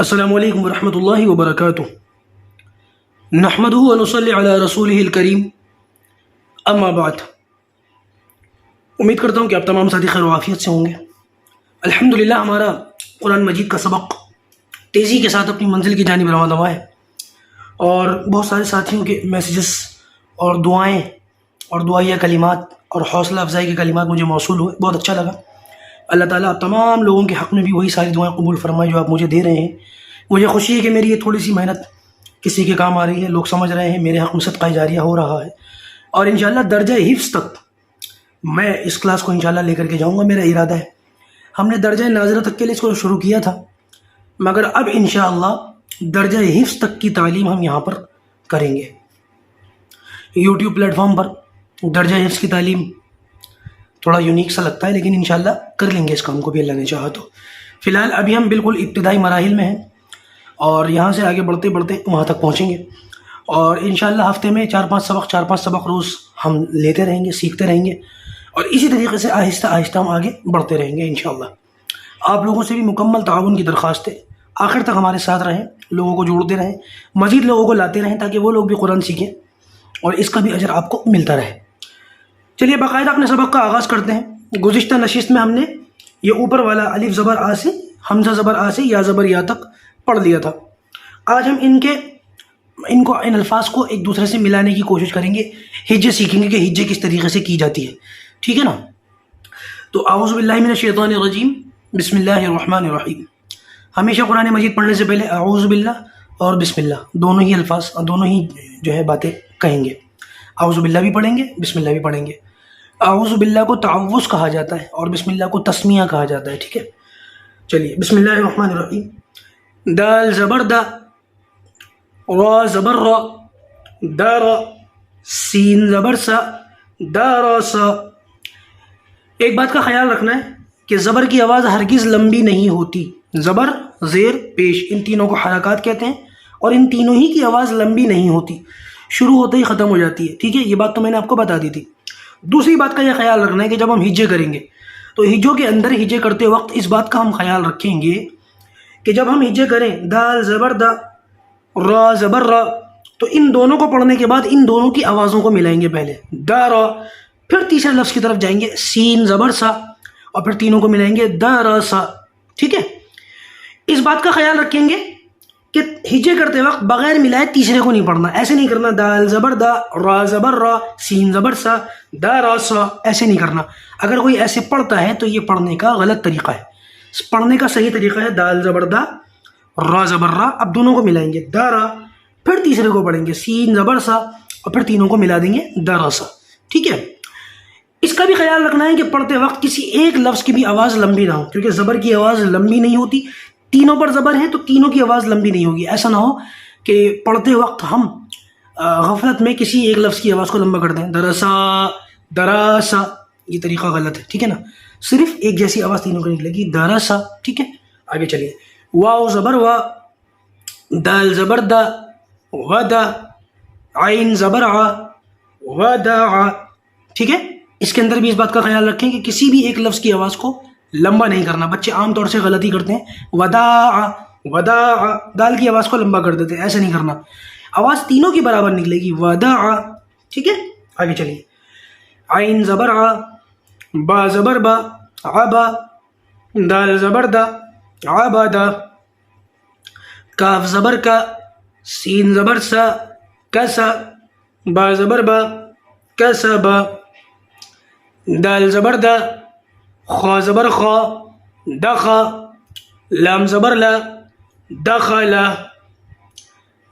السلام علیکم ورحمۃ اللہ وبرکاتہ۔ نحمدہ ونصلی علی رسولہ الکریم، اما بعد۔ امید کرتا ہوں کہ آپ تمام ساتھی خیر و عافیت سے ہوں گے۔ الحمدللہ ہمارا قرآن مجید کا سبق تیزی کے ساتھ اپنی منزل کی جانب رواں دوا ہے، اور بہت سارے ساتھیوں کے میسیجز اور دعائیں اور دعائیہ کلمات اور حوصلہ افزائی کے کلمات مجھے موصول ہوئے، بہت اچھا لگا۔ اللہ تعالیٰ آپ تمام لوگوں کے حق میں بھی وہی ساری دعائیں قبول فرمائے جو آپ مجھے دے رہے ہیں۔ مجھے خوشی ہے کہ میری یہ تھوڑی سی محنت کسی کے کام آ رہی ہے، لوگ سمجھ رہے ہیں، میرے حق میں صدقہ جاریہ ہو رہا ہے، اور انشاءاللہ درجہ حفظ تک میں اس کلاس کو انشاءاللہ لے کر کے جاؤں گا، میرا ارادہ ہے۔ ہم نے درجہ ناظرہ تک کے لیے اس کو شروع کیا تھا، مگر اب انشاءاللہ درجہ حفظ تک کی تعلیم ہم یہاں پر کریں گے۔ یوٹیوب پلیٹ فارم پر درجہ حفظ کی تعلیم تھوڑا یونیک سا لگتا ہے، لیکن انشاءاللہ کر لیں گے اس کام کو بھی اللہ نے چاہا تو۔ فی الحال ابھی ہم بالکل ابتدائی مراحل میں ہیں، اور یہاں سے آگے بڑھتے بڑھتے وہاں تک پہنچیں گے، اور انشاءاللہ ہفتے میں چار پانچ سبق روز ہم لیتے رہیں گے، سیکھتے رہیں گے، اور اسی طریقے سے آہستہ آہستہ ہم آگے بڑھتے رہیں گے انشاءاللہ۔ آپ لوگوں سے بھی مکمل تعاون کی درخواست ہے، آخر تک ہمارے ساتھ رہیں، لوگوں کو جوڑتے رہیں، مزید لوگوں کو لاتے رہیں تاکہ وہ لوگ بھی قرآن سیکھیں اور اس کا بھی اجر آپ کو ملتا رہے۔ چلیے باقاعدہ اپنے سبق کا آغاز کرتے ہیں۔ گزشتہ نشست میں ہم نے یہ اوپر والا الف زبر آ سے حمزہ زبر آ سے یا زبر یا تک پڑھ لیا تھا۔ آج ہم ان الفاظ کو ایک دوسرے سے ملانے کی کوشش کریں گے، ہجے سیکھیں گے کہ ہجے کس طریقے سے کی جاتی ہے، ٹھیک ہے نا؟ تو اعوذ باللہ من الشیطان الرجیم، بسم اللہ الرحمن الرحیم۔ ہمیشہ قرآن مجید پڑھنے سے پہلے اعوذ باللہ اور بسم اللہ دونوں ہی الفاظ، دونوں ہی جو ہے باتیں کہیں گے۔ اعوذ باللہ بھی پڑھیں گے، بسم اللہ بھی پڑھیں گے۔ اعوذ باللہ کو تعوذ کہا جاتا ہے اور بسم اللہ کو تسمیہ کہا جاتا ہے، ٹھیک ہے؟ چلیے بسم اللہ الرحمن الرحیم۔ دال زبر دا، را زبر را، دارا، سین زبر سا، دارا سا۔ ایک بات کا خیال رکھنا ہے کہ زبر کی آواز ہرگز لمبی نہیں ہوتی۔ زبر، زیر، پیش، ان تینوں کو حرکات کہتے ہیں، اور ان تینوں ہی کی آواز لمبی نہیں ہوتی، شروع ہوتے ہی ختم ہو جاتی ہے، ٹھیک ہے؟ یہ بات تو میں نے آپ کو بتا دی تھی۔ دوسری بات کا یہ خیال رکھنا ہے کہ جب ہم ہجے کریں گے تو ہجوں کے اندر ہجے کرتے وقت اس بات کا ہم خیال رکھیں گے کہ جب ہم ہجے کریں دال زبر دا، را زبر را، تو ان دونوں کو پڑھنے کے بعد ان دونوں کی آوازوں کو ملائیں گے، پہلے دا را، پھر تیسرے لفظ کی طرف جائیں گے سین زبر سا، اور پھر تینوں کو ملائیں گے دا را سا، ٹھیک ہے؟ اس بات کا خیال رکھیں گے کہ ہجے کرتے وقت بغیر ملائے تیسرے کو نہیں پڑھنا، ایسے نہیں کرنا دال زبر دا، را زبر را، سین زبر سا، دا را سا، ایسے نہیں کرنا۔ اگر کوئی ایسے پڑھتا ہے تو یہ پڑھنے کا غلط طریقہ ہے۔ پڑھنے کا صحیح طریقہ ہے دال زبر دا، را زبر را، اب دونوں کو ملائیں گے دا را، پھر تیسرے کو پڑھیں گے سین زبر سا، اور پھر تینوں کو ملا دیں گے دا را سا، ٹھیک ہے؟ اس کا بھی خیال رکھنا ہے کہ پڑھتے وقت کسی ایک لفظ کی بھی آواز لمبی نہ ہو، کیونکہ زبر کی آواز لمبی نہیں ہوتی، تینوں پر زبر ہے تو تینوں کی آواز لمبی نہیں ہوگی۔ ایسا نہ ہو کہ پڑھتے وقت ہم غفلت میں کسی ایک لفظ کی آواز کو لمبا کر دیں، درسا، دراسا، یہ طریقہ غلط ہے، ٹھیک ہے نا؟ صرف ایک جیسی آواز تینوں کو نکلے گی، درسا، ٹھیک ہے؟ آگے چلیے۔ واو زبر وا، دال زبر دا، ودا، عین زبر ع، ودع، ٹھیک ہے؟ اس کے اندر بھی اس بات کا خیال رکھیں کہ کسی بھی ایک لفظ کی آواز کو لمبا نہیں کرنا۔ بچے عام طور سے غلطی کرتے ہیں، وداع، وداع، دال کی آواز کو لمبا کر دیتے ہیں، ایسے نہیں کرنا، آواز تینوں کی برابر نکلے گی، وداع، ٹھیک ہے؟ آگے چلیے۔ عین زبر ع، با زبر با، عبا، دال زبر دا، عبدا، کاف زبر کا، سین زبر سا، کسا، با زبر با، کسبا، دال زبر دا، خا زبر خا، دخا، لام زبر لا، دخلا،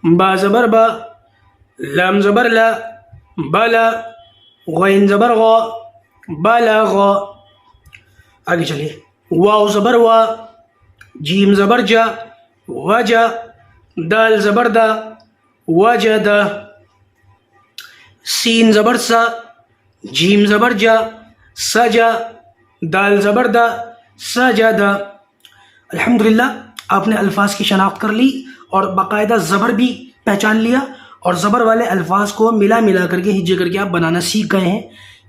با زبر با، لام زبر لا، بلا، غین زبر غا، بلغا۔ آگے چلیے۔ واو زبر وا، جیم زبر جا، وجا، دال زبر دا، وجدا، سین زبر سا، جیم زبر جا، سجا، دال زبر دا، سجدا۔ الحمدللہ آپ نے الفاظ کی شناخت کر لی اور باقاعدہ زبر بھی پہچان لیا، اور زبر والے الفاظ کو ملا کر کے ہجے کر کے آپ بنانا سیکھ گئے ہیں۔